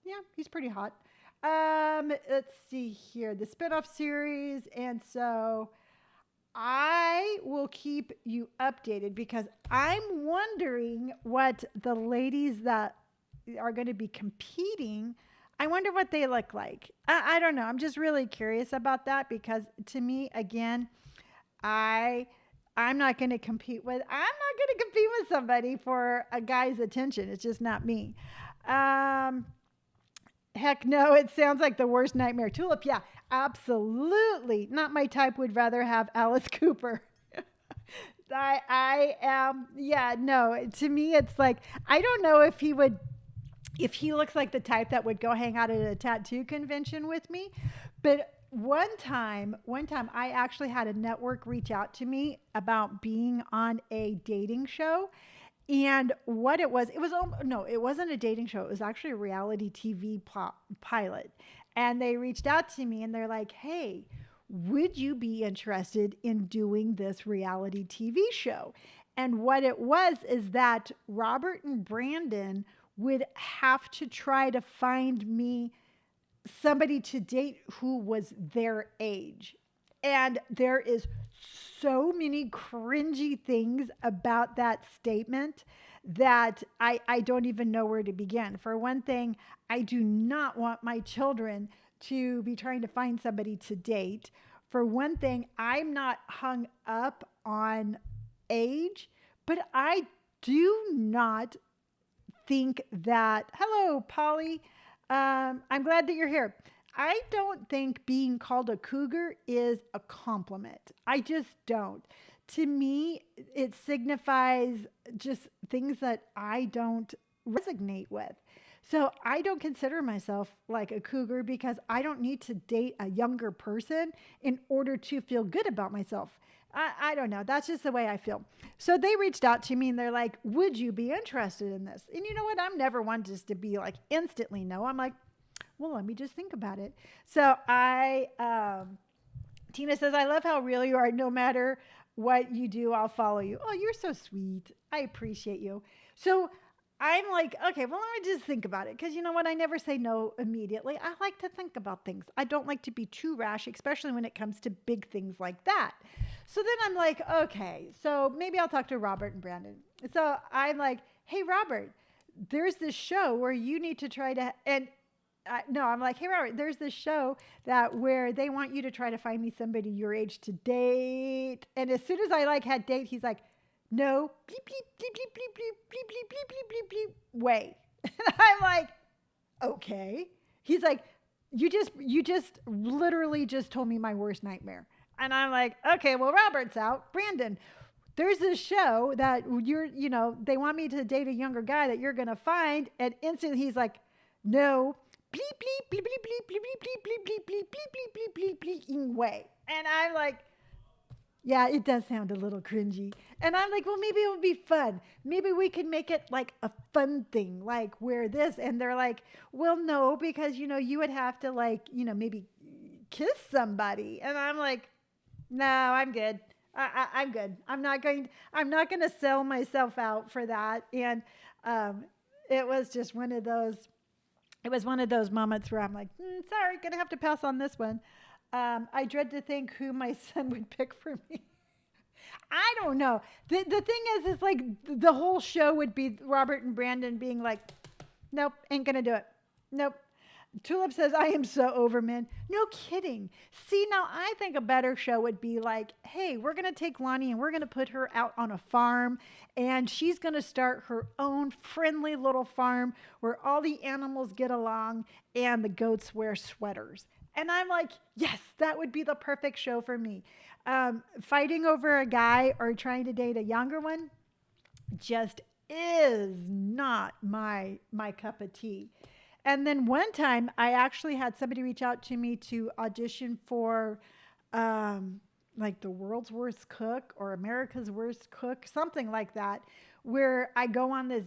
Yeah, he's pretty hot. Let's see here. The spinoff series. And so I will keep you updated because I'm wondering what the ladies that are going to be competing, I wonder what they look like. I don't know. I'm just really curious about that because to me, again, I I'm not going to compete with somebody for a guy's attention. It's just not me. Um, Heck no, it sounds like the worst nightmare. Tulip, yeah, absolutely. Not my type, would rather have Alice Cooper. I am, yeah, no, to me, it's like, I don't know if he looks like the type that would go hang out at a tattoo convention with me. But one time I actually had a network reach out to me about being on a dating show. And what it was, no, it wasn't a dating show. It was actually a reality TV pilot. And they reached out to me and they're like, hey, would you be interested in doing this reality TV show? And what it was is that Robert and Brandon would have to try to find me somebody to date who was their age. And there is so many cringy things about that statement that I don't even know where to begin. For one thing, I do not want my children to be trying to find somebody to date. For one thing, I'm not hung up on age, but I do not think that, hello, Polly. I'm glad that you're here. I don't think being called a cougar is a compliment. I just don't. To me, it signifies just things that I don't resonate with. So I don't consider myself like a cougar because I don't need to date a younger person in order to feel good about myself. I don't know. That's just the way I feel. So they reached out to me and they're like, would you be interested in this? And you know what? I'm never one just to be like instantly no. I'm like, well, let me just think about it. So Tina says, I love how real you are. No matter what you do, I'll follow you. Oh, you're so sweet. I appreciate you. So I'm like, okay, well, let me just think about it. Because you know what? I never say no immediately. I like to think about things. I don't like to be too rash, especially when it comes to big things like that. So then I'm like, okay, so maybe I'll talk to Robert and Brandon. So I'm like, hey, Robert, there's this show where you need to try to, and no, I'm like, hey, Robert, there's this show that where they want you to try to find me somebody your age to date. And as soon as I like had date, he's like, no, bleep, bleep, bleep, bleep, bleep, bleep, bleep, bleep, bleep, bleep, bleep, bleep, way. And I'm like, okay. He's like, you just literally just told me my worst nightmare. And I'm like, okay, well, Robert's out. Brandon, there's this show that they want me to date a younger guy that you're going to find. And instantly he's like, no, bleep, bleep, bleep, bleep, bleep, bleep, bleep, bleep, bleep, bleep, bleep, bleep, bleep, bleep, way. And I'm like, yeah, it does sound a little cringy. And I'm like, well, maybe it would be fun. Maybe we could make it like a fun thing, like where this. And they're like, well, no, because, you would have to maybe kiss somebody. And I'm like, no, I'm good. I'm good. I'm not going to sell myself out for that. And it was just it was one of those moments where I'm like, sorry, going to have to pass on this one. I dread to think who my son would pick for me. I don't know. The thing is like the whole show would be Robert and Brandon being like, nope, ain't going to do it. Nope. Tulip says, I am so over men. No kidding. See, now I think a better show would be like, hey, we're going to take Lonni and we're going to put her out on a farm and she's going to start her own friendly little farm where all the animals get along and the goats wear sweaters. And I'm like, yes, that would be the perfect show for me. Fighting over a guy or trying to date a younger one just is not my cup of tea. And then one time I actually had somebody reach out to me to audition for um, like the world's worst cook or America's worst cook, something like that, where I go on this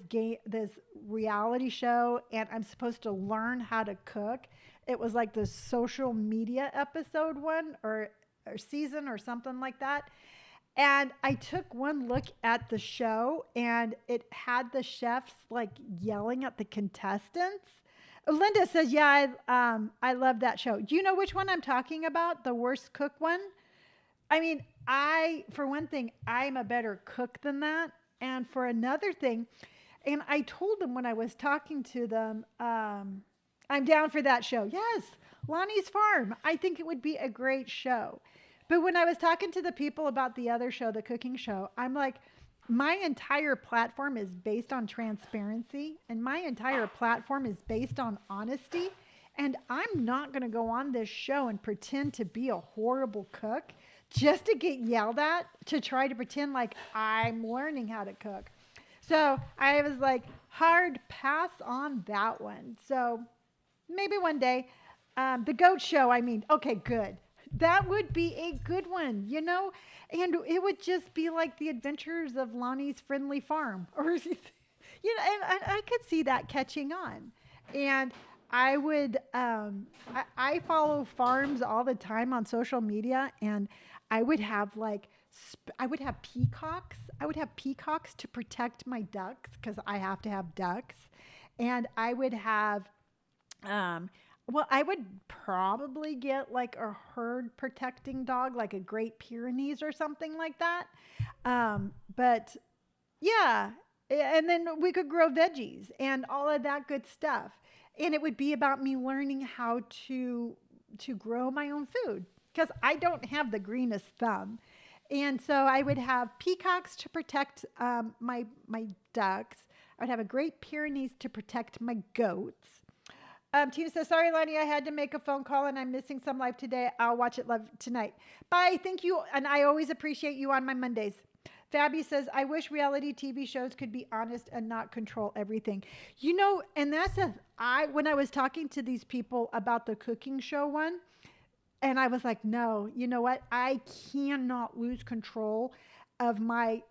reality show, and I'm supposed to learn how to cook. It was like the social media episode one or season or something like that. And I took one look at the show, and it had the chefs like yelling at the contestants. Linda says, "Yeah, I love that show." Do you know which one I'm talking about? The worst cook one? I mean, for one thing, I'm a better cook than that. And for another thing, and I told them when I was talking to them, I'm down for that show. Yes, Lonnie's Farm. I think it would be a great show. But when I was talking to the people about the other show, the cooking show, I'm like, my entire platform is based on transparency, and my entire platform is based on honesty. And I'm not going to go on this show and pretend to be a horrible cook just to get yelled at to try to pretend like I'm learning how to cook. So I was like, hard pass on that one. So maybe one day. The goat show, I mean, okay, good. That would be a good one, you know? And it would just be like the adventures of Lonnie's Friendly Farm. Or, you know, and I could see that catching on. And I would, I follow farms all the time on social media, and I would have like, I would have peacocks. I would have peacocks to protect my ducks because I have to have ducks. And I would have well, I would probably get like a herd protecting dog, like a Great Pyrenees or something like that. But yeah, and then we could grow veggies and all of that good stuff. And it would be about me learning how to grow my own food because I don't have the greenest thumb. And so I would have peacocks to protect my ducks. I would have a Great Pyrenees to protect my goats. Tina says, sorry, Lonnie, I had to make a phone call and I'm missing some live today. I'll watch it live tonight. Bye. Thank you. And I always appreciate you on my Mondays. Fabi says, I wish reality TV shows could be honest and not control everything. You know, and when I was talking to these people about the cooking show one, and I was like, no, you know what? I cannot lose control of this.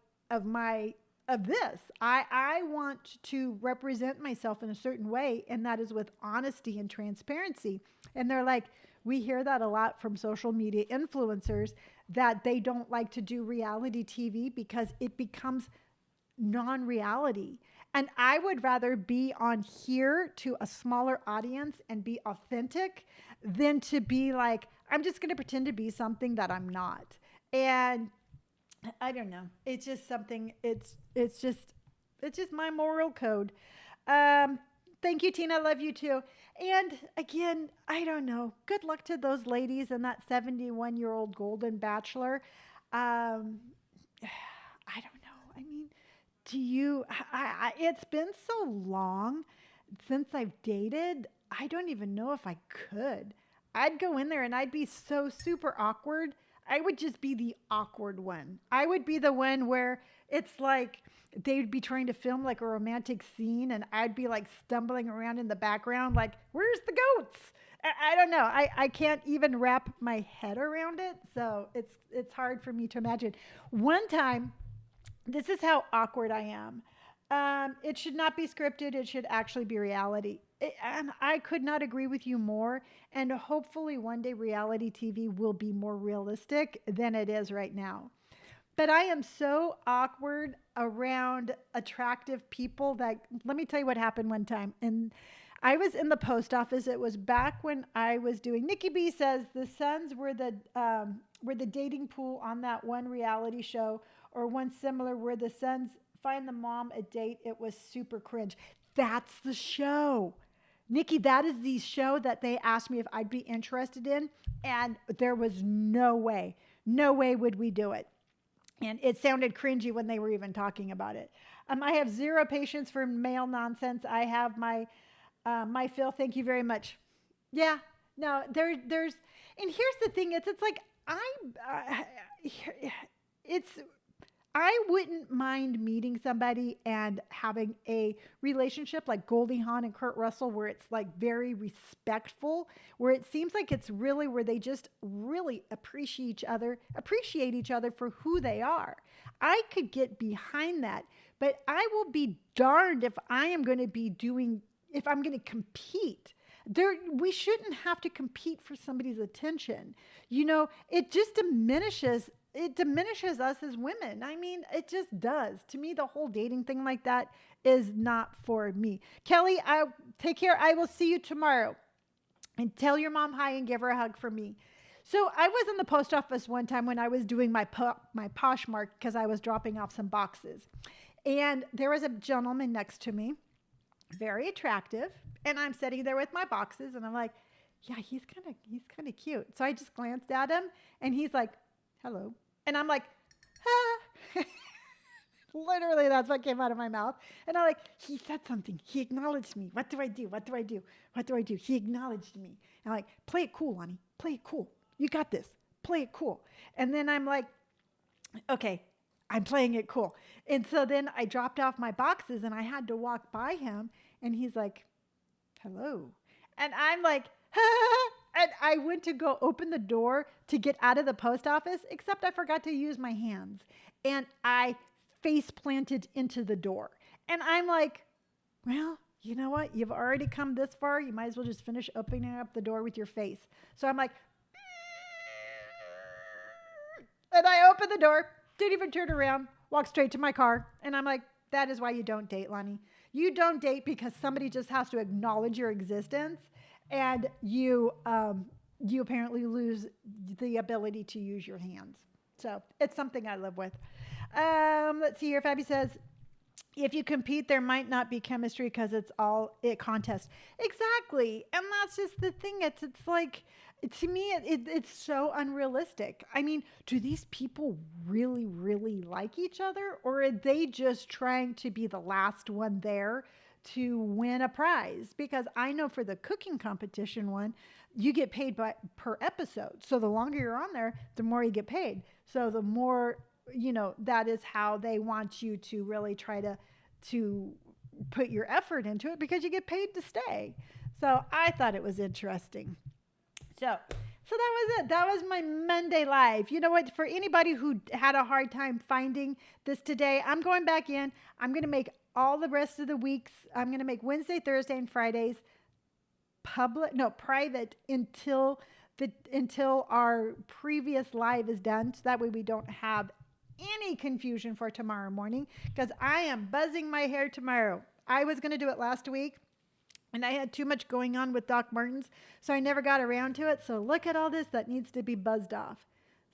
I want to represent myself in a certain way, and that is with honesty and transparency. And they're like, we hear that a lot from social media influencers that they don't like to do reality TV because it becomes non-reality. And I would rather be on here to a smaller audience and be authentic than to be like, I'm just going to pretend to be something that I'm not. And I don't know. It's just something. It's just my moral code. Thank you, Tina. Love you too. And again, I don't know. Good luck to those ladies and that 71-year-old golden bachelor. I don't know. I mean, do you? It's been so long since I've dated. I don't even know if I could. I'd go in there and I'd be so super awkward. I would just be the awkward one. I would be the one where it's like they'd be trying to film like a romantic scene and I'd be like stumbling around in the background like, where's the goats? I don't know. I can't even wrap my head around it. So it's hard for me to imagine. One time, this is how awkward I am. It should not be scripted. It should actually be reality. And I could not agree with you more. And hopefully one day reality TV will be more realistic than it is right now. But I am so awkward around attractive people that let me tell you what happened one time. And I was in the post office. It was back when I was doing. Nikki B says the sons were the dating pool on that one reality show, or one similar where the sons find the mom a date. It was super cringe. That's the show. Nikki, that is the show that they asked me if I'd be interested in, and there was no way would we do it. And it sounded cringy when they were even talking about it. I have zero patience for male nonsense. I have my fill. Thank you very much. Yeah, no, there's, and here's the thing. It's like, I wouldn't mind meeting somebody and having a relationship like Goldie Hawn and Kurt Russell, where it's like very respectful, where it seems like it's really where they just really appreciate each other for who they are. I could get behind that, but I will be darned if I am going to be doing, if I'm going to compete. We shouldn't have to compete for somebody's attention. It just diminishes us as women. I mean, it just does. To me, the whole dating thing like that is not for me. Kelly, take care. I will see you tomorrow. And tell your mom hi and give her a hug for me. So I was in the post office one time when I was doing my Poshmark because I was dropping off some boxes. And there was a gentleman next to me, very attractive. And I'm sitting there with my boxes and I'm like, yeah, he's kind of cute. So I just glanced at him and he's like, hello. And I'm like, ah. Literally, that's what came out of my mouth. And I'm like, he said something. He acknowledged me. What do I do? What do I do? What do I do? He acknowledged me. And I'm like, play it cool, Lonni. Play it cool. You got this. Play it cool. And then I'm like, okay, I'm playing it cool. And so then I dropped off my boxes and I had to walk by him. And he's like, hello. And I'm like, ah. And I went to go open the door to get out of the post office, except I forgot to use my hands. And I face planted into the door. And I'm like, well, you know what? You've already come this far. You might as well just finish opening up the door with your face. So I'm like, and I open the door, didn't even turn around, walk straight to my car. And I'm like, that is why you don't date, Lonni. You don't date because somebody just has to acknowledge your existence. And you apparently lose the ability to use your hands. So it's something I live with. Let's see here. Fabi says, if you compete, there might not be chemistry because it's all a contest. Exactly. And that's just the thing. It's like, to me, it's so unrealistic. I mean, do these people really, really like each other? Or are they just trying to be the last one there to win a prize? Because I know for the cooking competition one, you get paid per episode. So the longer you're on there, the more you get paid. So the more, that is how they want you to really try to put your effort into it because you get paid to stay. So I thought it was interesting. So that was it. That was my Monday Live. You know what? For anybody who had a hard time finding this today, I'm going back in. I'm going to make all the rest of the weeks. I'm going to make Wednesday, Thursday, and Fridays private until our previous live is done. So that way we don't have any confusion for tomorrow morning, because I am buzzing my hair tomorrow. I was going to do it last week and I had too much going on with Doc Martens, so I never got around to it. So look at all this that needs to be buzzed off.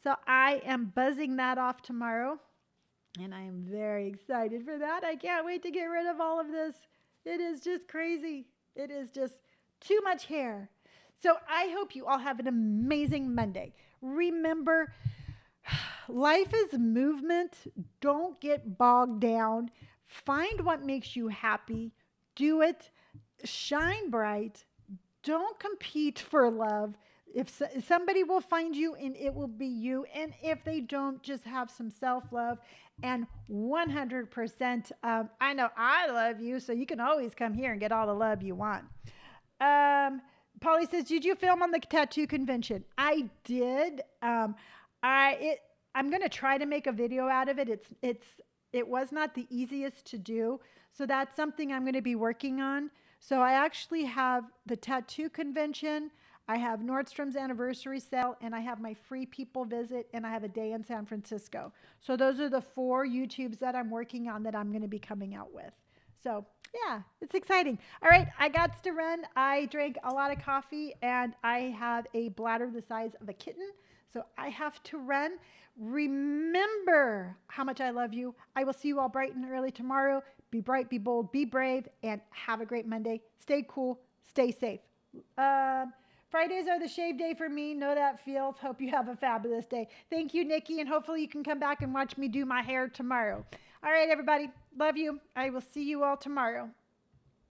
So I am buzzing that off tomorrow. And I am very excited for that. I can't wait to get rid of all of this. It is just crazy. It is just too much hair. So I hope you all have an amazing Monday. Remember, life is movement. Don't get bogged down. Find what makes you happy. Do it. Shine bright. Don't compete for love. If somebody will find you and it will be you. And if they don't, just have some self-love and 100%. I know I love you, so you can always come here and get all the love you want. Polly says, did you film on the tattoo convention? I did. I'm going to try to make a video out of it. It was not the easiest to do. So that's something I'm going to be working on. So I actually have the tattoo convention, I have Nordstrom's anniversary sale, and I have my free people visit, and I have a day in San Francisco. So those are the 4 YouTubes that I'm working on that I'm going to be coming out with. So yeah, it's exciting. All right, I got to run. I drank a lot of coffee, and I have a bladder the size of a kitten. So I have to run. Remember how much I love you. I will see you all bright and early tomorrow. Be bright, be bold, be brave, and have a great Monday. Stay cool, stay safe. Fridays are the shave day for me. Know that feels. Hope you have a fabulous day. Thank you, Nikki, and hopefully you can come back and watch me do my hair tomorrow. All right, everybody. Love you. I will see you all tomorrow.